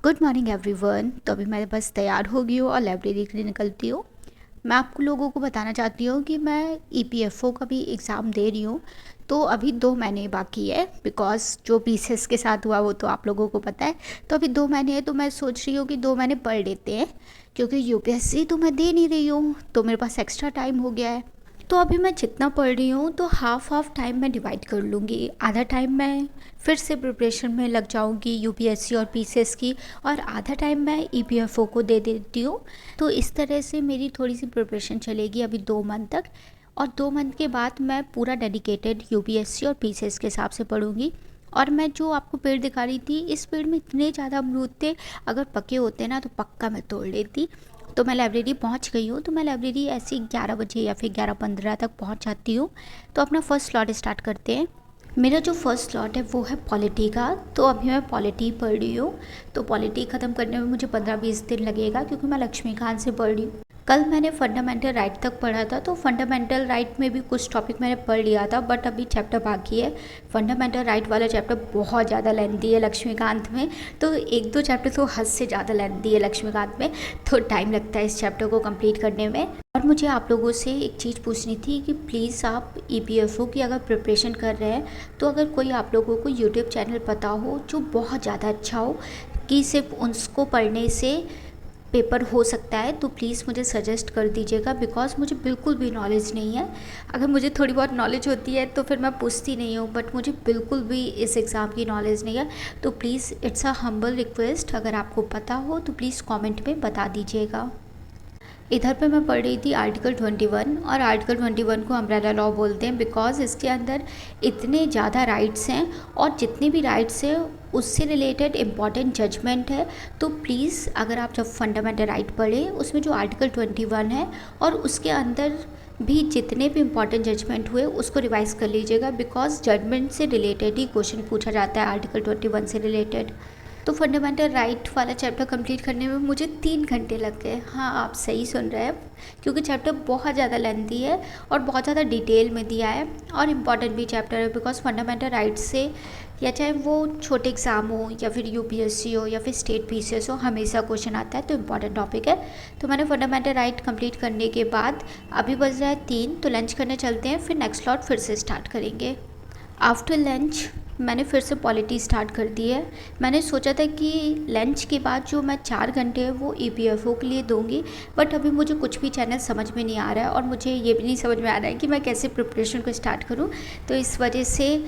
Good morning everyone. तो अभी मैं बस तैयार हो गई हूँ और लाइब्रेरी के लिए निकलती हूँ। मैं आपको लोगों को बताना चाहती हूँ कि मैं ईपीएफओ का भी एग्ज़ाम दे रही हूँ। तो अभी 2 महीने बाकी है, बिकॉज़ जो पीसीएस के साथ हुआ वो तो आप लोगों को पता है। तो अभी 2 महीने है, तो मैं सोच रही हूँ कि 2 महीने पढ़ लेते हैं, क्योंकि यूपीएससी तो मैं दे नहीं रही हूँ, तो मेरे पास एक्स्ट्रा टाइम हो गया है। तो अभी मैं जितना पढ़ रही हूँ तो हाफ़ हाफ़ टाइम मैं डिवाइड कर लूँगी। आधा टाइम मैं फिर से प्रिपरेशन में लग जाऊँगी यूपीएससी और पीसीएस की, और आधा टाइम मैं ईपीएफओ को दे देती हूँ। तो इस तरह से मेरी थोड़ी सी प्रिपरेशन चलेगी अभी 2 मंथ तक, और 2 मंथ के बाद मैं पूरा डेडिकेटेड यूपीएससी और पीसीएस के हिसाब से पढ़ूँगी। और मैं जो आपको पेड़ दिखा रही थी, इस पेड़ में इतने ज़्यादा अमरूद थे, अगर पके होते ना तो पक्का मैं तोड़ लेती। तो मैं लाइब्रेरी पहुंच गई हूँ। तो मैं लाइब्रेरी ऐसे 11 बजे या फिर 11:15 तक पहुंच जाती हूँ। तो अपना फर्स्ट स्लॉट स्टार्ट करते हैं। मेरा जो फर्स्ट स्लॉट है वो है पॉलिटी का। तो अभी मैं पॉलिटी पढ़ रही हूँ। तो पॉलिटी ख़त्म करने में मुझे 15-20 दिन लगेगा, क्योंकि मैं लक्ष्मीकांत से पढ़ रही हूँ। कल मैंने फंडामेंटल राइट तक पढ़ा था, तो फंडामेंटल राइट में भी कुछ टॉपिक मैंने पढ़ लिया था, बट अभी चैप्टर बाकी है। फंडामेंटल राइट वाला चैप्टर बहुत ज़्यादा लेंथी है लक्ष्मीकांत में। तो 1-2 चैप्टर तो हद से ज़्यादा लेंथी है लक्ष्मीकांत में, तो टाइम लगता है इस चैप्टर को कंप्लीट करने में। और मुझे आप लोगों से एक चीज़ पूछनी थी कि प्लीज़ आप ईपीएफओ की अगर प्रिपरेशन कर रहे हैं, तो अगर कोई आप लोगों को यूट्यूब चैनल पता हो जो बहुत ज़्यादा अच्छा हो, कि सिर्फ उसको पढ़ने से पेपर हो सकता है, तो प्लीज़ मुझे सजेस्ट कर दीजिएगा, बिकॉज़ मुझे बिल्कुल भी नॉलेज नहीं है। अगर मुझे थोड़ी बहुत नॉलेज होती है तो फिर मैं पूछती नहीं हूँ, बट मुझे बिल्कुल भी इस एग्ज़ाम की नॉलेज नहीं है। तो please it's a humble request, अगर आपको पता हो तो प्लीज़ कमेंट में बता दीजिएगा। इधर पे मैं पढ़ रही थी आर्टिकल 21, और आर्टिकल 21 को अम्ब्रेला लॉ बोलते हैं, बिकॉज़ इसके अंदर इतने ज़्यादा राइट्स हैं, और जितने भी राइट्स हैं उससे रिलेटेड इम्पॉर्टेंट जजमेंट है। तो प्लीज़ अगर आप जब फंडामेंटल राइट पढ़ें, उसमें जो आर्टिकल 21 है और उसके अंदर भी जितने भी इम्पॉर्टेंट जजमेंट हुए उसको रिवाइज़ कर लीजिएगा, बिकॉज जजमेंट से रिलेटेड ही क्वेश्चन पूछा जाता है आर्टिकल 21 से रिलेटेड। तो फंडामेंटल राइट वाला चैप्टर कंप्लीट करने में मुझे 3 घंटे लग गए। हाँ, आप सही सुन रहे हैं, क्योंकि चैप्टर बहुत ज़्यादा लेंथी है और बहुत ज़्यादा डिटेल में दिया है, और इम्पॉर्टेंट भी चैप्टर है, बिकॉज फंडामेंटल राइट से, या चाहे वो छोटे एग्ज़ाम हो या फिर यूपीएससी हो या फिर स्टेट पीसीएस हो, हमेशा क्वेश्चन आता है, तो इम्पॉर्टेंट टॉपिक है। तो मैंने फंडामेंटल राइट कंप्लीट करने के बाद अभी बज रहा है 3, तो लंच करने चलते हैं, फिर नेक्स्ट स्लॉट फिर से स्टार्ट करेंगे। आफ्टर लंच मैंने फिर से पॉलिटी स्टार्ट कर दी है। मैंने सोचा था कि लंच के बाद जो मैं 4 घंटे है वो ईपीएफओ के लिए दूंगी, बट अभी मुझे कुछ भी चैनल समझ में नहीं आ रहा है, और मुझे ये भी नहीं समझ में आ रहा है कि मैं कैसे प्रिपरेशन को स्टार्ट करूं। तो इस वजह से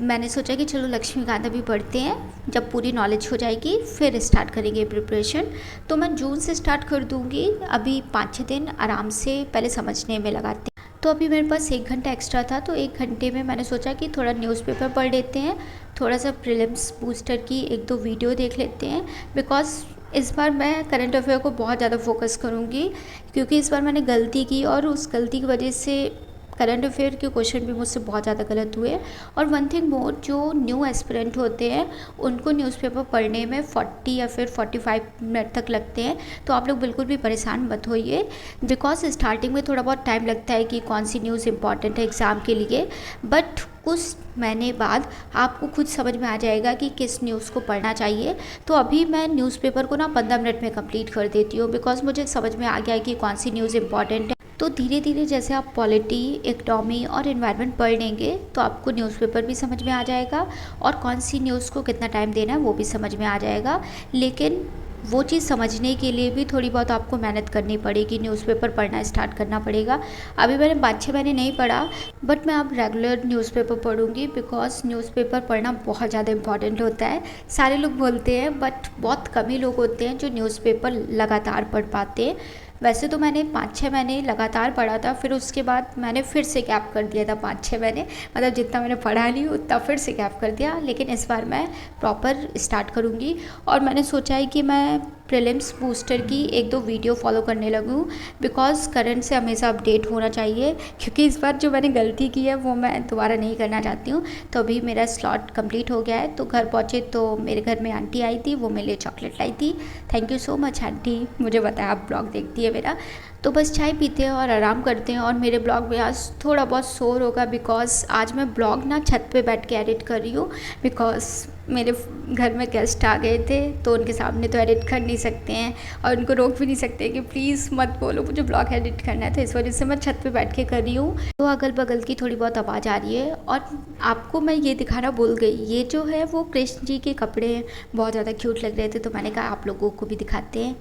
मैंने सोचा कि चलो लक्ष्मीकांत अभी पढ़ते हैं, जब पूरी नॉलेज हो जाएगी फिर स्टार्ट करेंगे प्रिपरेशन। तो मैं जून से स्टार्ट कर दूँगी। अभी 5-6 दिन आराम से पहले समझने में लगाते हैं। तो अभी मेरे पास 1 घंटा एक्स्ट्रा था, तो 1 घंटे में मैंने सोचा कि थोड़ा न्यूज़पेपर पढ़ लेते हैं, थोड़ा सा प्रीलिम्स बूस्टर की 1-2 वीडियो देख लेते हैं, बिकॉज़ इस बार मैं करंट अफेयर को बहुत ज़्यादा फोकस करूँगी, क्योंकि इस बार मैंने गलती की, और उस गलती की वजह से करंट अफेयर के क्वेश्चन भी मुझसे बहुत ज़्यादा गलत हुए। और वन थिंग मोर, जो न्यू एस्पिरेंट होते हैं उनको न्यूज़पेपर पढ़ने में 40 या फिर 45 मिनट तक लगते हैं। तो आप लोग बिल्कुल भी परेशान मत होइए, बिकॉज स्टार्टिंग में थोड़ा बहुत टाइम लगता है कि कौन सी न्यूज़ इंपॉर्टेंट है एग्ज़ाम के लिए, बट कुछ महीने बाद आपको खुद समझ में आ जाएगा कि किस न्यूज़ को पढ़ना चाहिए। तो अभी मैं न्यूज़पेपर को ना 15 मिनट में कंप्लीट कर देती हूँ, बिकॉज मुझे समझ में आ गया है कि कौन सी न्यूज़ इंपॉर्टेंट है। तो धीरे धीरे जैसे आप पॉलिटी, इकोनॉमी और एनवायरनमेंट पढ़ लेंगे, तो आपको न्यूज़पेपर भी समझ में आ जाएगा, और कौन सी न्यूज़ को कितना टाइम देना है वो भी समझ में आ जाएगा। लेकिन वो चीज़ समझने के लिए भी थोड़ी बहुत आपको मेहनत करनी पड़ेगी, न्यूज़पेपर पढ़ना स्टार्ट करना पड़ेगा। अभी मैंने 5-6 महीने नहीं पढ़ा, बट मैं अब रेगुलर न्यूज़पेपर पढ़ूंगी, बिकॉज न्यूज़पेपर पढ़ना बहुत ज़्यादा इंपॉर्टेंट होता है। सारे लोग बोलते हैं, बट बहुत कम ही लोग होते हैं जो न्यूज़पेपर लगातार पढ़ पाते हैं। वैसे तो मैंने 5-6 महीने लगातार पढ़ा था, फिर उसके बाद मैंने फिर से गैप कर दिया था 5-6 महीने, मतलब जितना मैंने पढ़ा नहीं उतना फिर से गैप कर दिया। लेकिन इस बार मैं प्रॉपर स्टार्ट करूँगी, और मैंने सोचा है कि मैं प्रीलिम्स बूस्टर की 1-2 वीडियो फॉलो करने लगूँ, बिकॉज करंट से हमेशा अपडेट होना चाहिए, क्योंकि इस बार जो मैंने गलती की है वो मैं दोबारा नहीं करना चाहती हूँ। तो अभी मेरा स्लॉट कंप्लीट हो गया है, तो घर पहुँचे तो मेरे घर में आंटी आई थी, वो मेरे लिए चॉकलेट लाई थी। Thank you so much aunty, मुझे बताया आप ब्लॉग देखती है है मेरा। तो बस चाय पीते हैं और आराम करते हैं। और मेरे ब्लॉग में आज थोड़ा बहुत शोर होगा बिकॉज़ आज मैं ब्लॉग ना छत पे बैठ के एडिट कर रही हूँ, बिकॉज़ मेरे घर में गेस्ट आ गए थे तो उनके सामने तो एडिट कर नहीं सकते हैं और उनको रोक भी नहीं सकते कि प्लीज़ मत बोलो, मुझे ब्लॉग एडिट करना है। तो इस वजह से मैं छत पे बैठ के कर रही हूँ। तो अगल बगल की थोड़ी बहुत आवाज़ आ रही है। और आपको मैं ये दिखाना भूल गई, ये जो है वो कृष्ण जी के कपड़े हैं, बहुत ज़्यादा क्यूट लग रहे थे तो मैंने कहा आप लोगों को भी दिखाते हैं।